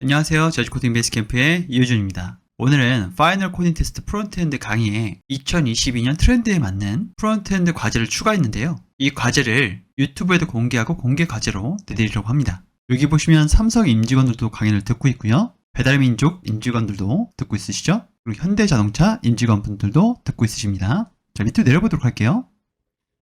안녕하세요. 저지코딩 베이스캠프의 이효준입니다. 오늘은 파이널 코딩 테스트 프론트엔드 강의에 2022년 트렌드에 맞는 프론트엔드 과제를 추가했는데요. 이 과제를 유튜브에도 공개하고 공개 과제로 내드리려고 합니다. 여기 보시면 삼성 임직원들도 강의를 듣고 있고요. 배달민족 임직원들도 듣고 있으시죠? 그리고 현대자동차 임직원분들도 듣고 있으십니다. 자, 밑으로 내려보도록 할게요.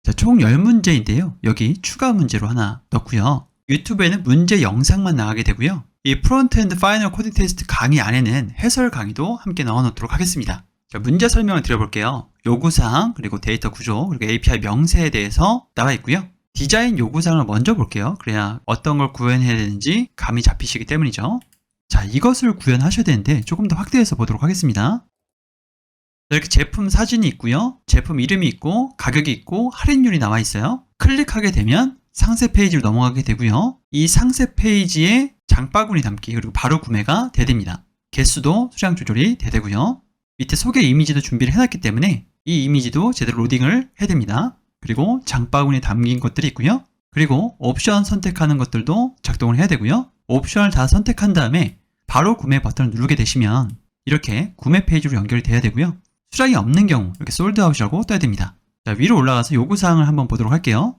자, 총 10문제인데요. 여기 추가 문제로 하나 넣고요. 유튜브에는 문제 영상만 나가게 되고요. 이 프론트엔드 파이널 코딩 테스트 강의 안에는 해설 강의도 함께 넣어놓도록 하겠습니다. 자, 문제 설명을 드려볼게요. 요구사항, 그리고 데이터 구조, 그리고 API 명세에 대해서 나와 있고요. 디자인 요구사항을 먼저 볼게요. 그래야 어떤 걸 구현해야 되는지 감이 잡히시기 때문이죠. 자, 이것을 구현하셔야 되는데 조금 더 확대해서 보도록 하겠습니다. 이렇게 제품 사진이 있고요. 제품 이름이 있고 가격이 있고 할인율이 나와 있어요. 클릭하게 되면 상세 페이지로 넘어가게 되고요. 이 상세 페이지에 장바구니 담기 그리고 바로 구매가 돼됩니다. 개수도 수량 조절이 돼되고요. 밑에 소개 이미지도 준비를 해놨기 때문에 이 이미지도 제대로 로딩을 해야 됩니다. 그리고 장바구니에 담긴 것들이 있고요. 그리고 옵션 선택하는 것들도 작동을 해야 되고요. 옵션을 다 선택한 다음에 바로 구매 버튼을 누르게 되시면 이렇게 구매 페이지로 연결이 돼야 되고요. 수량이 없는 경우 이렇게 솔드아웃이라고 떠야 됩니다. 자, 위로 올라가서 요구사항을 한번 보도록 할게요.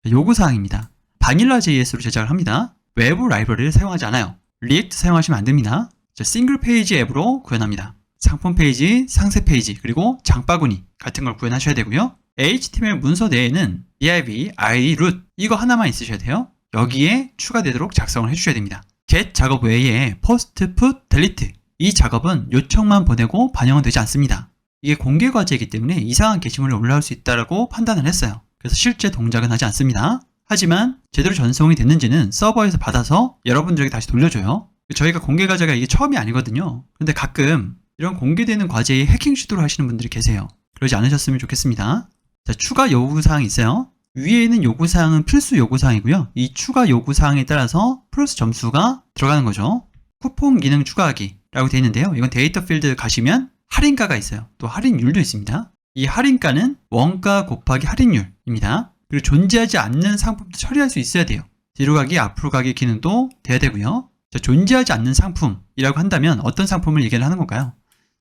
요구사항입니다. 바닐라 JS로 제작을 합니다. 외부 라이브러리를 사용하지 않아요. 리액트 사용하시면 안 됩니다. 자, 싱글 페이지 앱으로 구현합니다. 상품 페이지, 상세 페이지, 그리고 장바구니 같은 걸 구현하셔야 되고요. HTML 문서 내에는 div, id, root 이거 하나만 있으셔야 돼요. 여기에 추가되도록 작성을 해주셔야 됩니다. get 작업 외에 post, put, delete 이 작업은 요청만 보내고 반영은 되지 않습니다. 이게 공개 과제이기 때문에 이상한 게시물이 올라올 수 있다고 판단을 했어요. 그래서 실제 동작은 하지 않습니다. 하지만 제대로 전송이 됐는지는 서버에서 받아서 여러분들에게 다시 돌려줘요. 저희가 공개 과제가 이게 처음이 아니거든요. 근데 가끔 이런 공개되는 과제에 해킹 시도를 하시는 분들이 계세요. 그러지 않으셨으면 좋겠습니다. 자, 추가 요구사항이 있어요. 위에 있는 요구사항은 필수 요구사항이고요. 이 추가 요구사항에 따라서 플러스 점수가 들어가는 거죠. 쿠폰 기능 추가하기 라고 되어 있는데요. 이건 데이터 필드 가시면 할인가가 있어요. 또 할인율도 있습니다. 이 할인가는 원가 곱하기 할인율입니다. 그리고 존재하지 않는 상품도 처리할 수 있어야 돼요. 뒤로 가기, 앞으로 가기 기능도 돼야 되고요. 자, 존재하지 않는 상품이라고 한다면 어떤 상품을 얘기를 하는 건가요?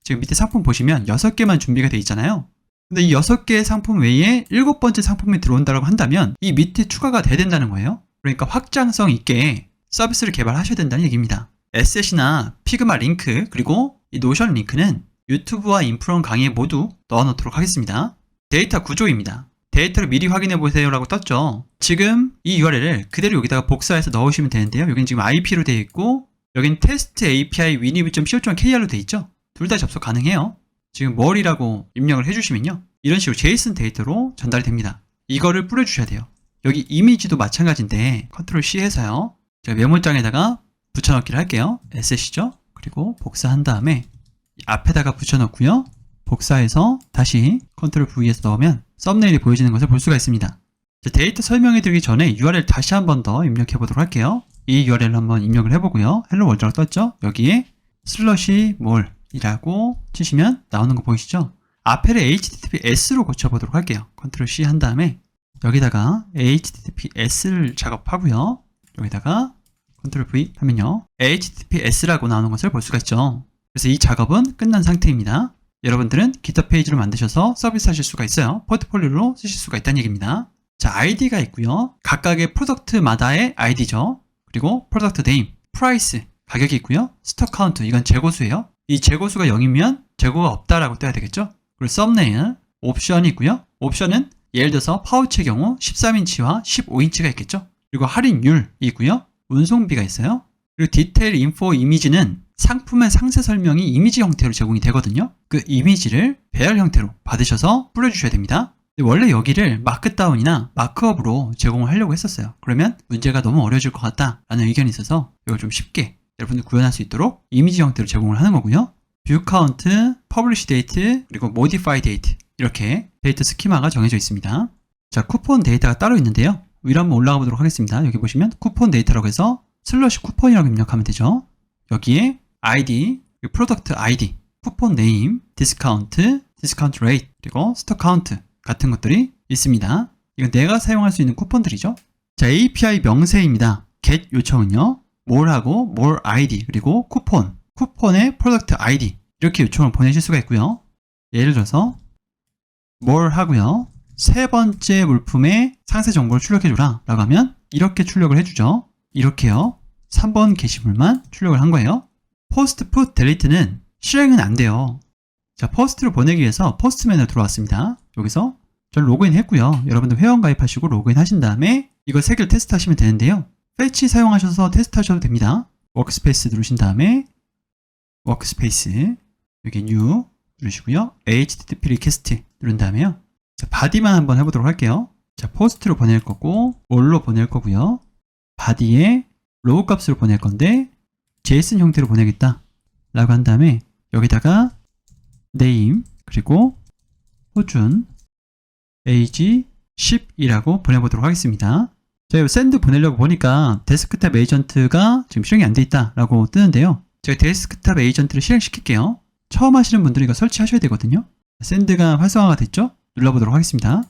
지금 밑에 상품 보시면 6개만 준비가 되어 있잖아요. 근데 이 6개의 상품 외에 7번째 상품이 들어온다고 한다면 이 밑에 추가가 돼야 된다는 거예요. 그러니까 확장성 있게 서비스를 개발하셔야 된다는 얘기입니다. 에셋이나 피그마 링크 그리고 이 노션 링크는 유튜브와 인프론 강의에 모두 넣어놓도록 하겠습니다. 데이터 구조입니다. 데이터를 미리 확인해 보세요 라고 떴죠. 지금 이 URL을 그대로 여기다가 복사해서 넣으시면 되는데요. 여긴 지금 IP로 되어 있고 여긴 테스트 API winib.co.kr로 되어 있죠. 둘 다 접속 가능해요. 지금 뭘이라고 입력을 해주시면요. 이런 식으로 JSON 데이터로 전달이 됩니다. 이거를 뿌려주셔야 돼요. 여기 이미지도 마찬가지인데 컨트롤 C 해서요. 제가 메모장에다가 붙여넣기를 할게요. 에셋이죠. 그리고 복사한 다음에 앞에다가 붙여넣고요. 복사해서 다시 컨트롤 V에서 넣으면 썸네일이 보여지는 것을 볼 수가 있습니다. 데이터 설명해 드리기 전에 URL 다시 한 번 더 입력해 보도록 할게요. 이 URL을 한번 입력을 해보고요. 헬로 월드라고 떴죠? 여기에 /몰이라고 치시면 나오는 거 보이시죠? 앞에를 HTTPS로 고쳐보도록 할게요. 컨트롤 C 한 다음에 여기다가 HTTPS를 작업하고요. 여기다가 컨트롤 V 하면요. HTTPS라고 나오는 것을 볼 수가 있죠. 그래서 이 작업은 끝난 상태입니다. 여러분들은 기타 페이지를 만드셔서 서비스 하실 수가 있어요. 포트폴리오로 쓰실 수가 있다는 얘기입니다. 자, 아이디가 있고요. 각각의 프로덕트마다의 아이디죠. 그리고 프로덕트 네임, 프라이스, 가격이 있고요. 스톡 카운트, 이건 재고수예요. 이 재고수가 0이면 재고가 없다라고 떠야 되겠죠. 그리고 썸네일, 옵션이 있고요. 옵션은 예를 들어서 파우치의 경우 13인치와 15인치가 있겠죠. 그리고 할인율이 있고요. 운송비가 있어요. 그리고 디테일 인포 이미지는 상품의 상세 설명이 이미지 형태로 제공이 되거든요. 그 이미지를 배열 형태로 받으셔서 뿌려주셔야 됩니다. 원래 여기를 마크다운이나 마크업으로 제공을 하려고 했었어요. 그러면 문제가 너무 어려워질 것 같다라는 의견이 있어서 이걸 좀 쉽게 여러분들 구현할 수 있도록 이미지 형태로 제공을 하는 거고요. 뷰 카운트, 퍼블리시 데이트, 그리고 모디파이 데이트 이렇게 데이터 스키마가 정해져 있습니다. 자, 쿠폰 데이터가 따로 있는데요. 위로 한번 올라가 보도록 하겠습니다. 여기 보시면 쿠폰 데이터라고 해서 /쿠폰이라고 입력하면 되죠. 여기에 ID, 프로덕트 ID, 쿠폰 네임, 디스카운트, 디스카운트 레이트, 그리고 스톡 카운트 같은 것들이 있습니다. 이건 내가 사용할 수 있는 쿠폰들이죠. 자, API 명세입니다. get 요청은요. more하고 more id 그리고 쿠폰의 product id 이렇게 요청을 보내실 수가 있고요. 예를 들어서 more 하고요. 세 번째 물품의 상세 정보를 출력해줘라 라고 하면 이렇게 출력을 해주죠. 이렇게요. 3번 게시물만 출력을 한 거예요. post put delete는 실행은 안 돼요. 자, 포스트를 보내기 위해서 포스트맨으로 들어왔습니다. 여기서 저는 로그인 했고요. 여러분들 회원 가입하시고 로그인 하신 다음에 이거 3개를 테스트 하시면 되는데요. 패치 사용하셔서 테스트 하셔도 됩니다. 워크스페이스 누르신 다음에 워크스페이스 여기 new 누르시고요. http 리퀘스트 누른 다음에요. 자, 바디만 한번 해보도록 할게요. 자, 포스트로 보낼 거고 all로 보낼 거고요. 바디에 로우 값으로 보낼 건데 JSON 형태로 보내겠다 라고 한 다음에 여기다가 name 그리고 호준 age 10이라고 보내보도록 하겠습니다. 제가 샌드 보내려고 보니까 데스크탑 에이전트가 지금 실행이 안 돼 있다 라고 뜨는데요. 제가 데스크탑 에이전트를 실행시킬게요. 처음 하시는 분들은 이거 설치하셔야 되거든요. 샌드가 활성화가 됐죠? 눌러보도록 하겠습니다.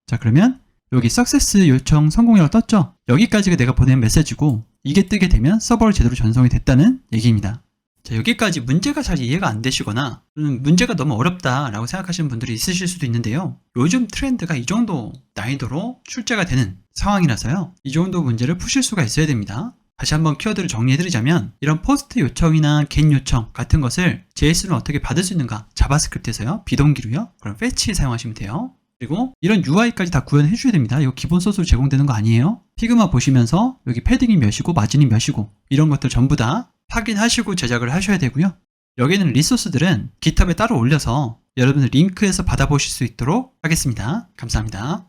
자, 그러면 여기 석세스 요청 성공이라고 떴죠? 여기까지가 내가 보낸 메시지고 이게 뜨게 되면 서버를 제대로 전송이 됐다는 얘기입니다. 자, 여기까지 문제가 잘 이해가 안 되시거나 문제가 너무 어렵다라고 생각하시는 분들이 있으실 수도 있는데요. 요즘 트렌드가 이 정도 난이도로 출제가 되는 상황이라서요. 이 정도 문제를 푸실 수가 있어야 됩니다. 다시 한번 키워드를 정리해드리자면 이런 포스트 요청이나 get 요청 같은 것을 JS는 어떻게 받을 수 있는가 자바스크립트에서요. 비동기로요. 그럼 fetch 사용하시면 돼요. 그리고 이런 UI까지 다 구현해 주셔야 됩니다. 이거 기본 소스로 제공되는 거 아니에요. 피그마 보시면서 여기 패딩이 몇이고 마진이 몇이고 이런 것들 전부 다 확인하시고 제작을 하셔야 되고요. 여기는 리소스들은 깃허브에 따로 올려서 여러분들 링크에서 받아보실 수 있도록 하겠습니다. 감사합니다.